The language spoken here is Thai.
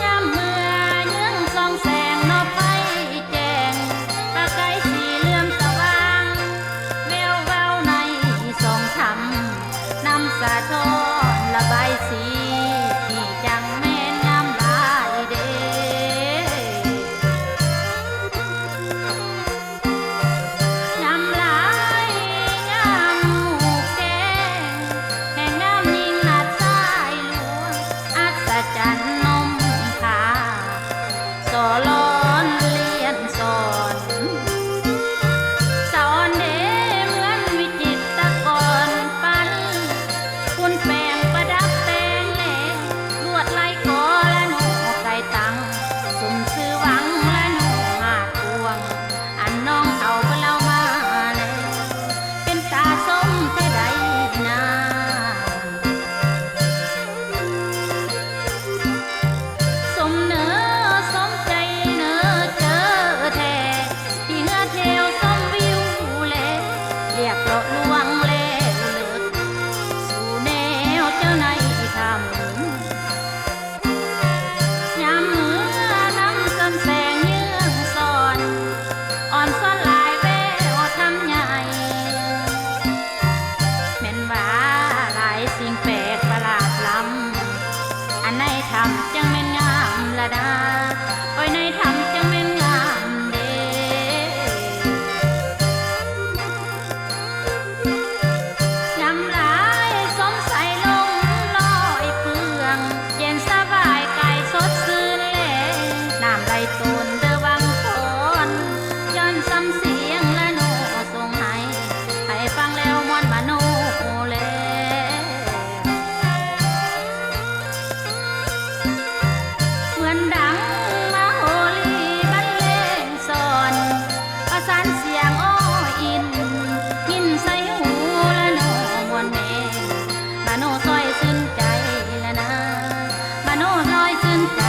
ยามเมื่อยังส่องแสงนอกไฟแจ้งตาไกลสีเหลื่อมสว่างแววเว้าในส่องทำนำสะท้อนระบายสีที่จังแม่นน้ำลายเดน้ำลายงามหูแกแห่งงามยิ่งนัดสายหลวงอัศจรรย์นมผาสอล้อนเลียนสอนสอนเดเหมือนวิจิตรกรปั้นคุณแปงประดับแต่งแหลลวดลายกอและหนูไก่ตังสุ่มซื้อหวังและหนูหากพวงอันน้องเอาเล่ามาแล้วเป็นตาส้มแท้ใดนาสมเนอสมใจเนอเจอแท้ที่เงือเทวสมวิวแลเรียกเราลวงแลเลิกสู่แนวเจ้านายทำยามเมื่อนำสำแสงเยื่องสอนอ่อนซ้อนลายแววทำใหญ่แม่นว่าหลายสิ่งแปลกประหลาดล้ำอันในทำจังแม่นงามละดาโอ้ยในทำจังแม่นงามเด้น้ำลายสมใสลงลอยเปลืองเย็นสบายกายสดชื่นแลน้ำไหลตูนเดอวังพรย้อนซ้ำเสียงและโนส่งให้ฟังแล้วมวนบาโนแลเหมือนดังมาโหรีบรรเลงสอนประสานเสียงอ้ออินยินใส่หูและโนมวนแม่บาโนซอยซึ้นใจละนะบาโนซอยซึ้นใจ